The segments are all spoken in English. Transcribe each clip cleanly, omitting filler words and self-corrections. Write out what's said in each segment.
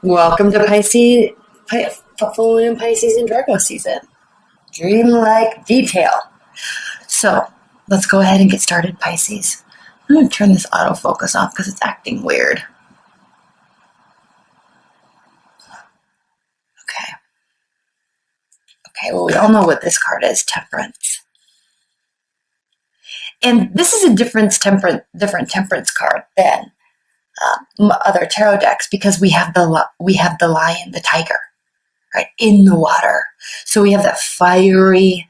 Welcome to Pisces, full moon in Pisces and Virgo season. Dreamlike detail. So let's go ahead and get started, Pisces. I'm going to turn this autofocus off because it's acting weird. Okay, well, we all know what this card is, Temperance. And this is a different temperance card than other tarot decks because we have the lion, the tiger, right, in the water. So we have that fiery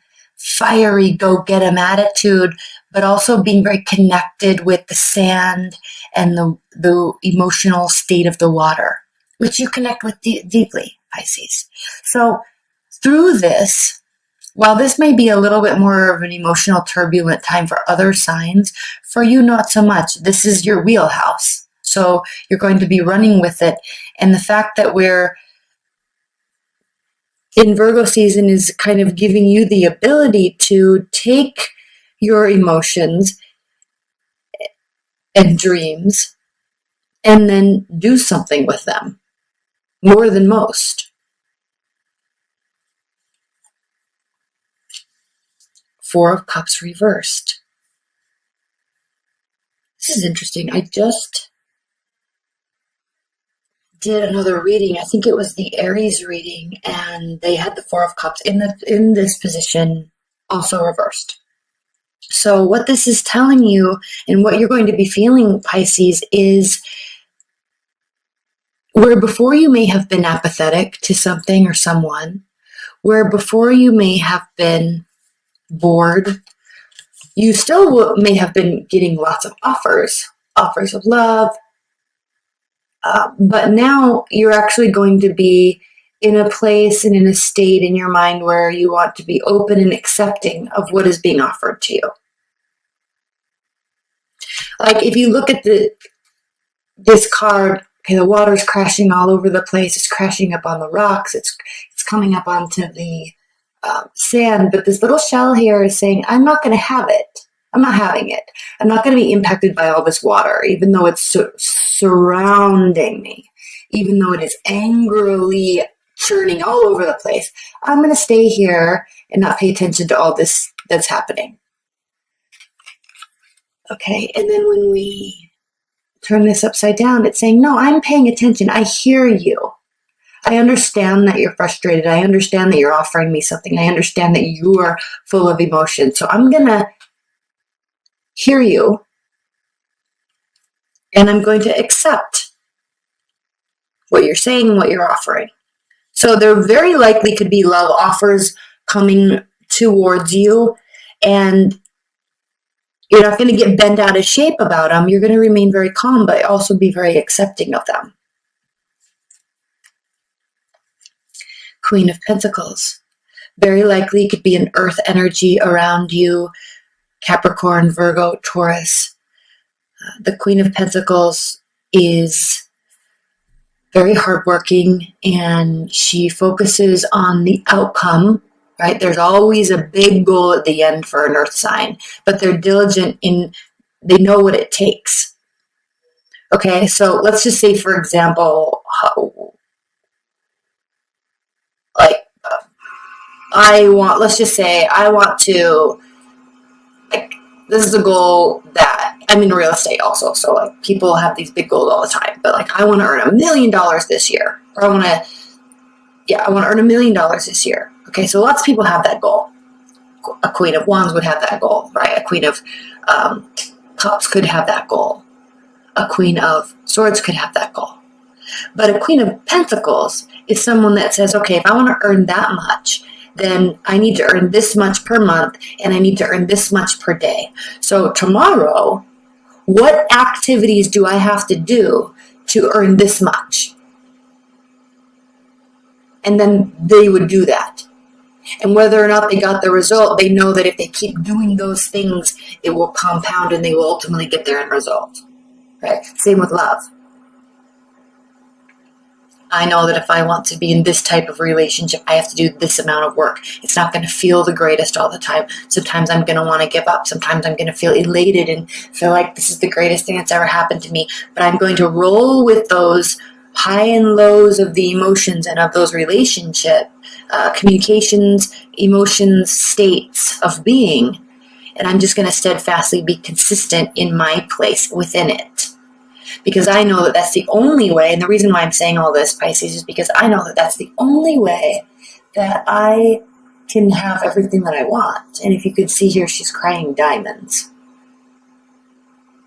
go get 'em attitude, but also being very connected with the sand and the emotional state of the water, which you connect with deeply, Pisces. So through this, while this may be a little bit more of an emotional, turbulent time for other signs, for you, not so much. This is your wheelhouse. So you're going to be running with it. And the fact that we're in Virgo season is kind of giving you the ability to take your emotions and dreams and then do something with them more than most. Four of Cups reversed. This is interesting. I just did another reading. I think it was the Aries reading, and they had the Four of Cups in this position, also reversed. So what this is telling you and what you're going to be feeling, Pisces, is where before you may have been apathetic to something or someone, where before you may have been bored, you still may have been getting lots of offers of love, but now you're actually going to be in a place and in a state in your mind where you want to be open and accepting of what is being offered to you. Like if you look at this card, okay, the water's crashing all over the place. It's crashing up on the rocks. It's coming up onto the sand. But this little shell here is saying, I'm not going to have it. I'm not having it. I'm not going to be impacted by all this water, even though it's surrounding me, even though it is angrily churning all over the place. I'm going to stay here and not pay attention to all this that's happening. Okay, and then when we turn this upside down, it's saying, no, I'm paying attention. I hear you. I understand that you're frustrated. I understand that you're offering me something. I understand that you are full of emotion. So I'm going to hear you, and I'm going to accept what you're saying, what you're offering. So there very likely could be love offers coming towards you, and you're not going to get bent out of shape about them. You're going to remain very calm, but also be very accepting of them. Queen of Pentacles. Very likely could be an earth energy around you. Capricorn, Virgo, Taurus. The Queen of Pentacles is very hardworking, and she focuses on the outcome, right? There's always a big goal at the end for an earth sign, but they're diligent they know what it takes. Okay, so let's just say, for example, I want to, like, this is a goal that, I'm in real estate also, so like people have these big goals all the time, but like I want to earn $1 million this year, or I want to earn $1 million this year. Okay, so lots of people have that goal. A Queen of Wands would have that goal, right? A Queen of Cups could have that goal. A Queen of Swords could have that goal. But a Queen of Pentacles is someone that says, okay, if I want to earn that much, then I need to earn this much per month, and I need to earn this much per day. So tomorrow, what activities do I have to do to earn this much? And then they would do that. And whether or not they got the result, they know that if they keep doing those things, it will compound and they will ultimately get their end result. Right? Same with love. I know that if I want to be in this type of relationship, I have to do this amount of work. It's not going to feel the greatest all the time. Sometimes I'm going to want to give up. Sometimes I'm going to feel elated and feel like this is the greatest thing that's ever happened to me. But I'm going to roll with those high and lows of the emotions and of those relationship communications, emotions, states of being. And I'm just going to steadfastly be consistent in my place within it. Because I know that that's the only way, and the reason why I'm saying all this, Pisces, is because I know that that's the only way that I can have everything that I want. And if you could see here, she's crying diamonds.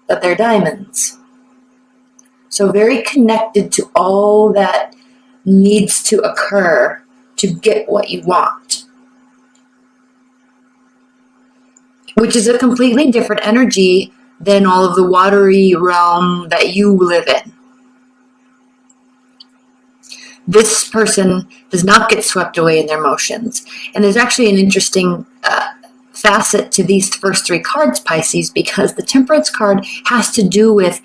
But they're diamonds. So very connected to all that needs to occur to get what you want. Which is a completely different energy than all of the watery realm that you live in. This person does not get swept away in their emotions. And there's actually an interesting facet to these first three cards, Pisces, because the Temperance card has to do with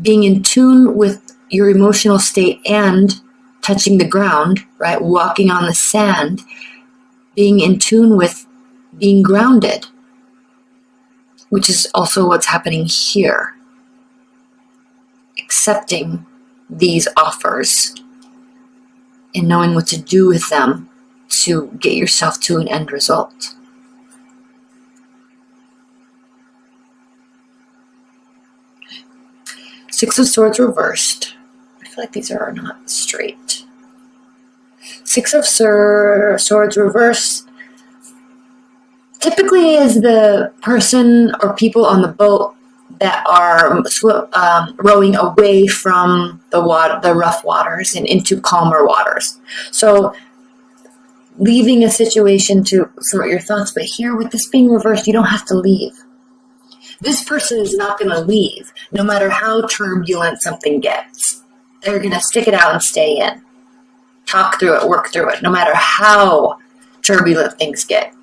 being in tune with your emotional state and touching the ground, right? Walking on the sand, being in tune with being grounded, which is also what's happening here. Accepting these offers and knowing what to do with them to get yourself to an end result. Six of Swords reversed. I feel like these are not straight. Six of Swords reversed typically is the person or people on the boat that are rowing away from the rough waters and into calmer waters. So leaving a situation to sort your thoughts, but here with this being reversed, you don't have to leave. This person is not going to leave, no matter how turbulent something gets. They're going to stick it out and stay in. Talk through it, work through it, no matter how turbulent things get.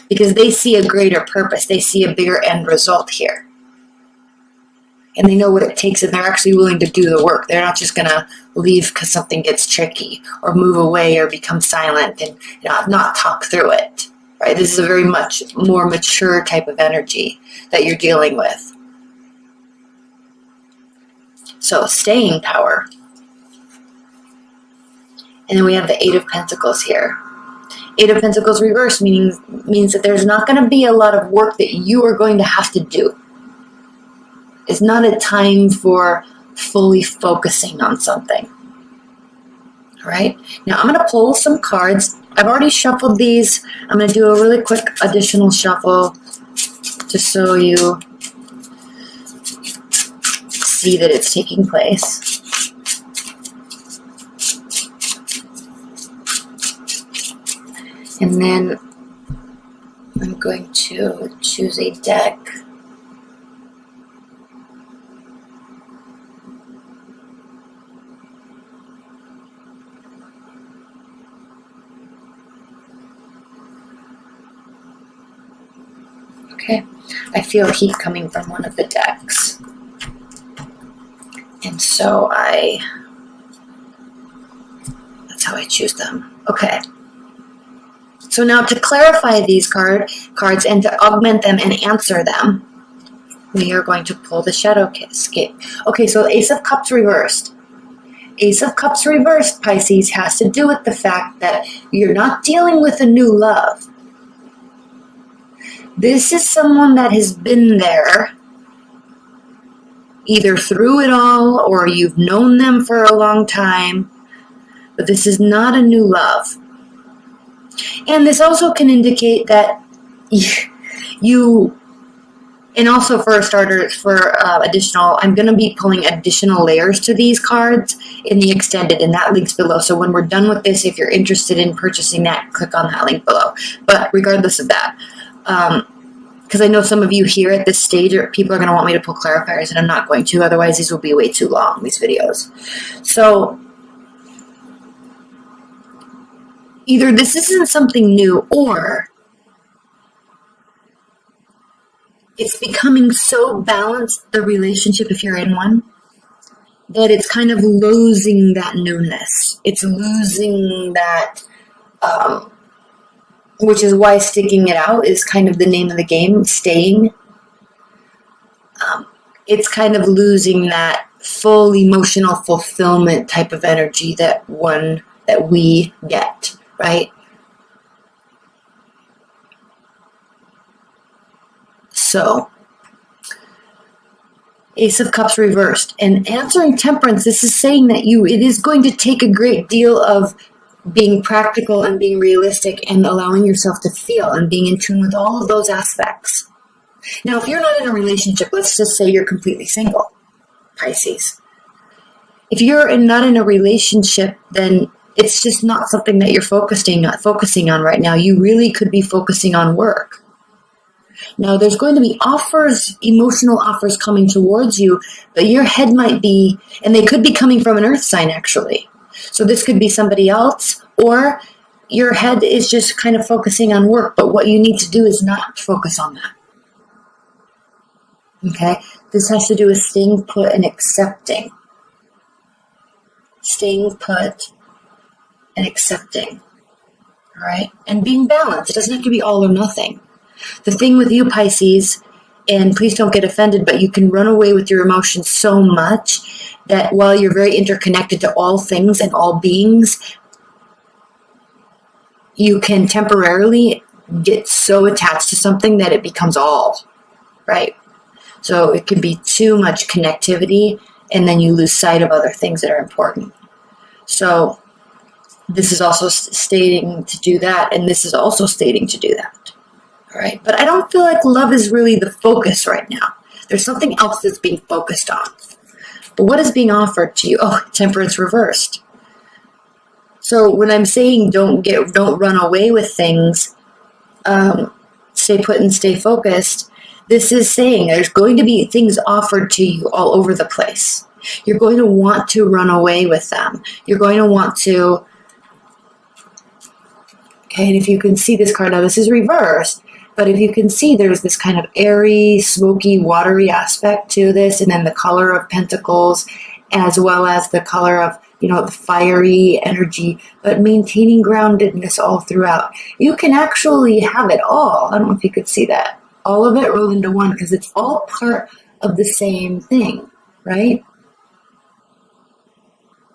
Because they see a greater purpose. They see a bigger end result here. And they know what it takes, and they're actually willing to do the work. They're not just going to leave because something gets tricky, or move away, or become silent and not talk through it. Right? This is a very much more mature type of energy that you're dealing with. So, staying power. And then we have the Eight of Pentacles here. Eight of Pentacles reversed means that there's not going to be a lot of work that you are going to have to do. It's not a time for fully focusing on something. All right? Now, I'm going to pull some cards. I've already shuffled these. I'm going to do a really quick additional shuffle just so you see that it's taking place. And then I'm going to choose a deck. Okay, I feel heat coming from one of the decks. And so that's how I choose them. Okay. So now to clarify these cards and to augment them and answer them, we are going to pull the Shadowscape. Okay, so Ace of Cups reversed. Ace of Cups reversed, Pisces, has to do with the fact that you're not dealing with a new love. This is someone that has been there, either through it all or you've known them for a long time, but this is not a new love. And this also can indicate that you, and also for starters, for additional, I'm going to be pulling additional layers to these cards in the extended, and that link's below. So when we're done with this, if you're interested in purchasing that, click on that link below. But regardless of that, because I know some of you here at this stage, people are going to want me to pull clarifiers, and I'm not going to. Otherwise, these will be way too long, these videos. So either this isn't something new, or it's becoming so balanced, the relationship, if you're in one, that it's kind of losing that newness. It's losing that, which is why sticking it out is kind of the name of the game, staying. It's kind of losing that full emotional fulfillment type of energy that we get, right? So, Ace of Cups reversed. And answering Temperance, this is saying that it is going to take a great deal of being practical and being realistic and allowing yourself to feel and being in tune with all of those aspects. Now, if you're not in a relationship, let's just say you're completely single, Pisces. If you're not in a relationship, then it's just not something that you're focusing on right now. You really could be focusing on work. Now, there's going to be emotional offers coming towards you, but your head might be, and they could be coming from an earth sign, actually. So this could be somebody else, or your head is just kind of focusing on work, but what you need to do is not focus on that. Okay? This has to do with staying put and accepting. Staying put and accepting. All right? And being balanced. It doesn't have to be all or nothing. The thing with you, Pisces, and please don't get offended, but you can run away with your emotions so much that while you're very interconnected to all things and all beings, you can temporarily get so attached to something that it becomes all, right? So it can be too much connectivity, and then you lose sight of other things that are important. So this is also stating to do that, and this is also stating to do that. All right, but I don't feel like love is really the focus right now. There's something else that's being focused on. But what is being offered to you? Oh, Temperance reversed. So when I'm saying don't run away with things, stay put and stay focused, this is saying there's going to be things offered to you all over the place. You're going to want to run away with them. You're going to want to, okay, and if you can see this card, now this is reversed, but if you can see, there's this kind of airy, smoky, watery aspect to this, and then the color of pentacles, as well as the color of, the fiery energy, but maintaining groundedness all throughout. You can actually have it all. I don't know if you could see that. All of it rolled into one, because it's all part of the same thing, right?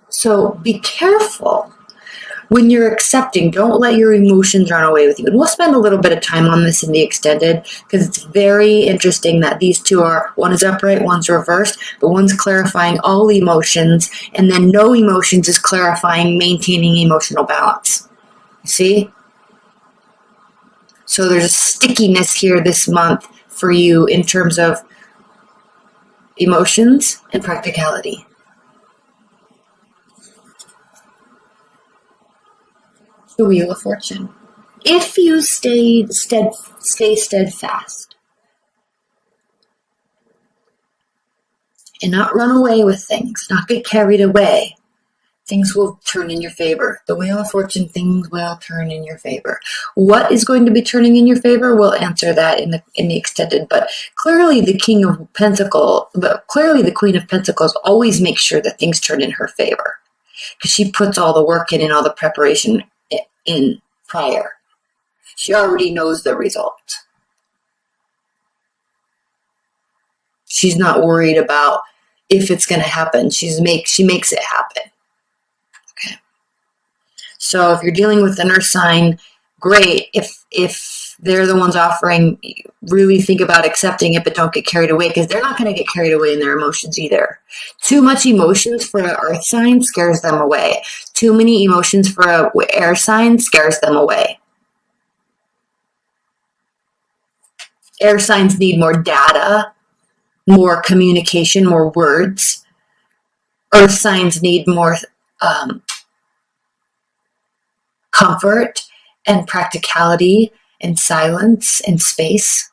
So be careful. When you're accepting, don't let your emotions run away with you. And we'll spend a little bit of time on this in the extended, because it's very interesting that these two one is upright, one's reversed, but one's clarifying all emotions, and then no emotions is clarifying maintaining emotional balance. You see? So there's a stickiness here this month for you in terms of emotions and practicality. The Wheel of Fortune. If you stay steadfast and not run away with things, not get carried away, things will turn in your favor. The Wheel of Fortune, things will turn in your favor. What is going to be turning in your favor? We'll answer that in the extended. But clearly, the Queen of Pentacles always makes sure that things turn in her favor, because she puts all the work in and all the preparation in prior. She already knows the result. She's not worried about if it's going to happen. She makes it happen. Okay. So if you're dealing with an earth sign, great. If they're the ones offering, really think about accepting it, but don't get carried away, because they're not going to get carried away in their emotions either. Too much emotions for an earth sign scares them away. Too many emotions for an air sign scares them away. Air signs need more data, more communication, more words. Earth signs need more comfort and practicality and silence and space.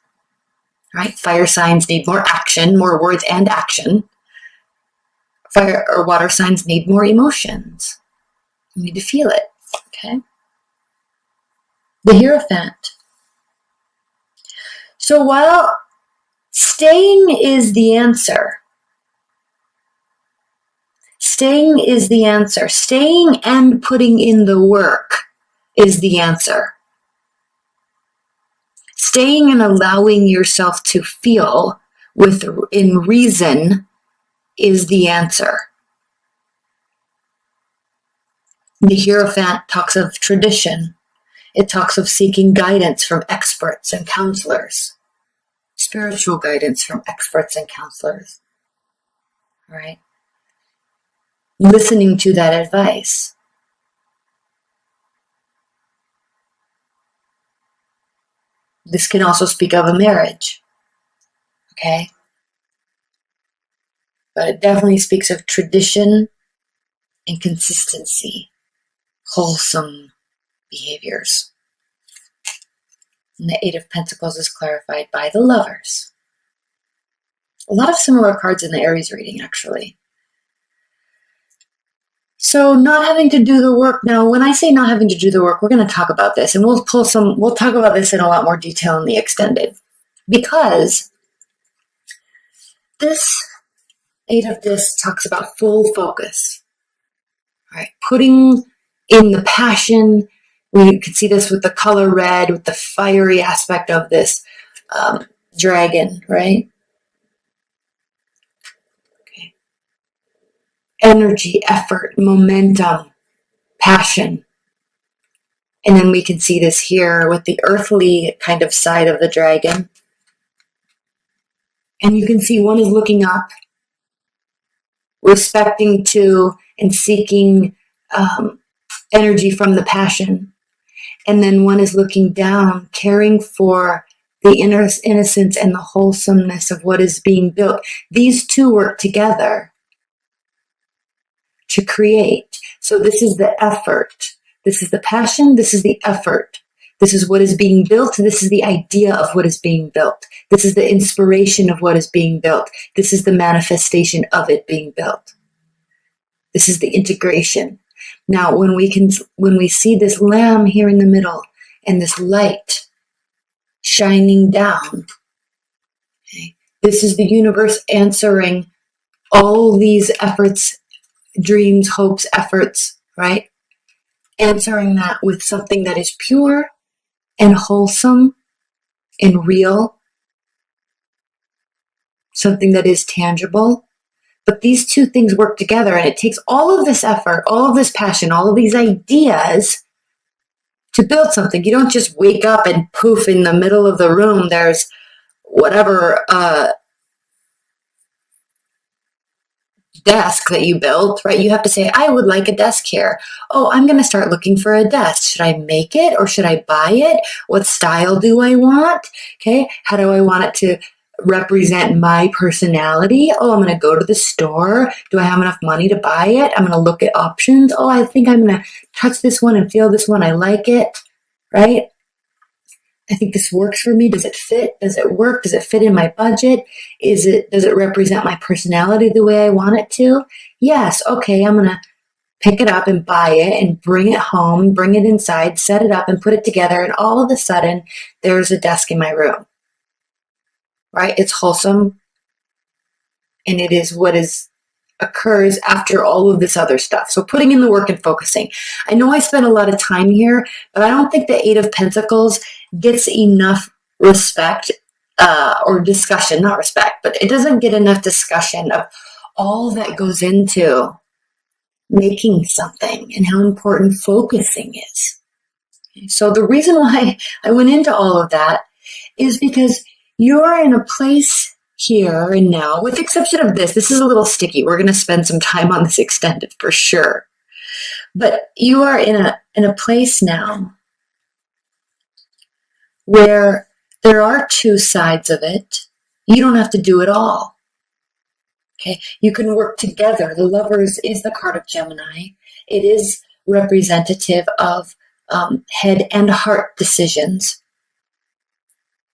Right? Fire signs need more action, more words and action. Fire or water signs need more emotions. You need to feel it. Okay? The Hierophant. So while staying is the answer, staying and putting in the work is the answer. Staying and allowing yourself to feel in reason is the answer. The Hierophant talks of tradition. It talks of seeking guidance from experts and counselors, spiritual guidance from experts and counselors, right? Listening to that advice. This can also speak of a marriage, okay? But it definitely speaks of tradition and consistency, wholesome behaviors. And the Eight of Pentacles is clarified by the Lovers. A lot of similar cards in the Aries reading, actually. So not having to do the work. Now, when I say not having to do the work, we're going to talk about this, and we'll talk about this in a lot more detail in the extended, because this Eight of Discs talks about full focus, right? Putting in the passion. We can see this with the color red, with the fiery aspect of this dragon, right? Okay. Energy, effort, momentum, passion. And then we can see this here with the earthly kind of side of the dragon. And you can see one is looking up, respecting to and seeking energy from the passion. And then one is looking down, caring for the innocence and the wholesomeness of what is being built. These two work together to create. So this is the effort. This is the passion. This is the effort. This is what is being built. This is the idea of what is being built. This is the inspiration of what is being built. This is the manifestation of it being built. This is the integration. Now, when we see this lamb here in the middle and this light shining down, okay, this is the universe answering all these efforts, dreams, hopes, efforts, right? Answering that with something that is pure and wholesome and real, something that is tangible. But these two things work together, and it takes all of this effort, all of this passion, all of these ideas to build something. You don't just wake up and poof, in the middle of the room, there's whatever desk that you built, right? You have to say, I would like a desk here. Oh, I'm going to start looking for a desk. Should I make it or should I buy it? What style do I want? Okay. How do I want it to represent my personality? Oh, I'm going to go to the store. Do I have enough money to buy it? I'm going to look at options. Oh, I think I'm going to touch this one and feel this one. I like it, right? I think this works for me. Does it fit? Does it work? Does it fit in my budget? Does it represent my personality the way I want it to? Yes. Okay. I'm going to pick it up and buy it and bring it home, bring it inside, set it up and put it together. And all of a sudden there's a desk in my room, right? It's wholesome. And it is what occurs after all of this other stuff. So putting in the work and focusing. I know I spent a lot of time here, but I don't think the Eight of Pentacles gets enough respect or discussion, not respect, but it doesn't get enough discussion of all that goes into making something and how important focusing is. So the reason why I went into all of that is because you're in a place here and now, with the exception of this is a little sticky. We're going to spend some time on this extended for sure. But you are in a place now where there are two sides of it. You don't have to do it all. Okay, you can work together. The Lovers is the card of Gemini. It is representative of head and heart decisions,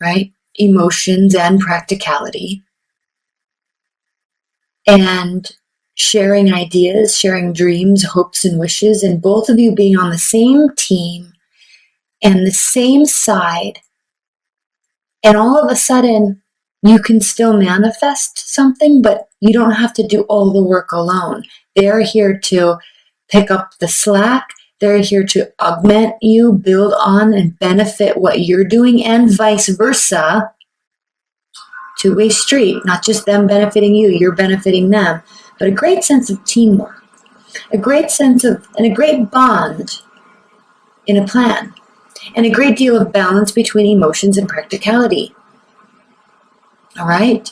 right? Emotions and practicality. And sharing ideas, sharing dreams, hopes, and wishes, and both of you being on the same team and the same side. And all of a sudden, you can still manifest something, but you don't have to do all the work alone. They're here to pick up the slack. They're here to augment you, build on, and benefit what you're doing, and vice versa, two-way street, not just them benefiting you, you're benefiting them, but a great sense of teamwork, a great sense of, and a great bond in a plan, and a great deal of balance between emotions and practicality. All right?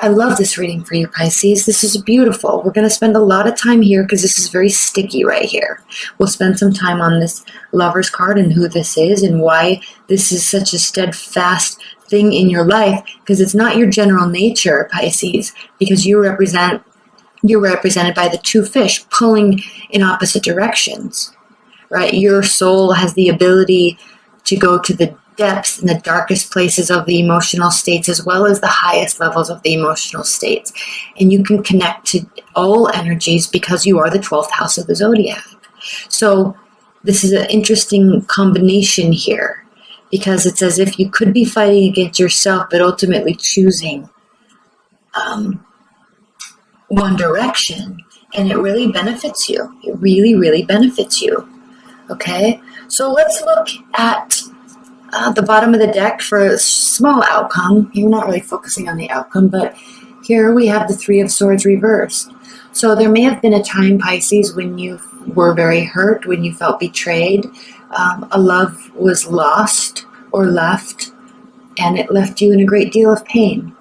I love this reading for you, Pisces. This is beautiful. We're going to spend a lot of time here because this is very sticky right here. We'll spend some time on this Lover's card and who this is and why this is such a steadfast thing in your life, because it's not your general nature, Pisces, because you're represented by the two fish pulling in opposite directions, right? Your soul has the ability to go to the depths and the darkest places of the emotional states as well as the highest levels of the emotional states. And you can connect to all energies because you are the 12th house of the zodiac. So this is an interesting combination here because it's as if you could be fighting against yourself but ultimately choosing one direction, and it really benefits you. It really, really benefits you. Okay? So let's look at the bottom of the deck for a small outcome. You're not really focusing on the outcome, but here we have the Three of Swords reversed. So there may have been a time, Pisces, when you were very hurt, when you felt betrayed. A love was lost or left, and it left you in a great deal of pain.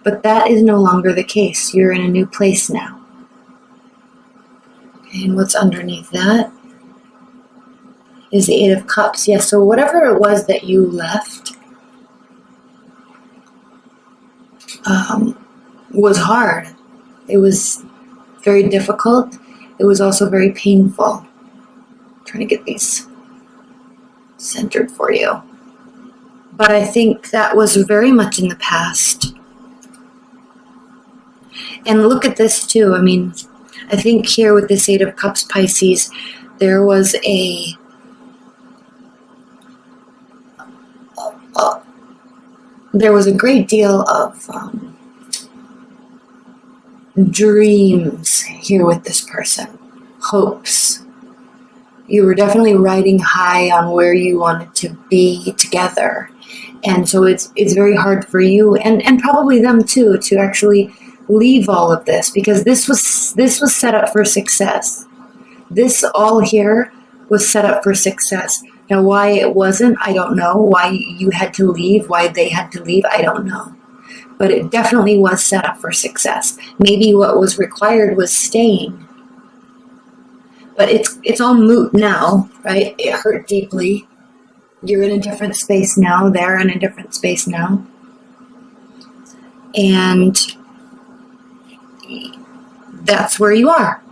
But that is no longer the case. You're in a new place now. Okay, and what's underneath that is the Eight of Cups. Yes, so whatever it was that you left was hard. It was very difficult. It was also very painful. I'm trying to get these centered for you. But I think that was very much in the past. And look at this too. I mean, I think here with this Eight of Cups, Pisces, there was a great deal of dreams here with this person, hopes. You were definitely riding high on where you wanted to be together. And so it's very hard for you and probably them too to actually leave all of this, because this was set up for success. This all here was set up for success. Now, why it wasn't, I don't know. Why you had to leave, why they had to leave, I don't know. But it definitely was set up for success. Maybe what was required was staying. But it's all moot now, right? It hurt deeply. You're in a different space now. They're in a different space now. And that's where you are.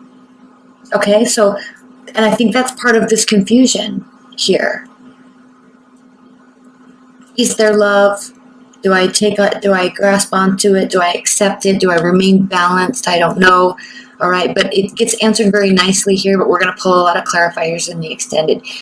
Okay, so, and I think that's part of this confusion here. Is there love? Do I grasp onto it? Do I accept it? Do I remain balanced? I don't know. All right, but it gets answered very nicely here, but we're going to pull a lot of clarifiers in the extended.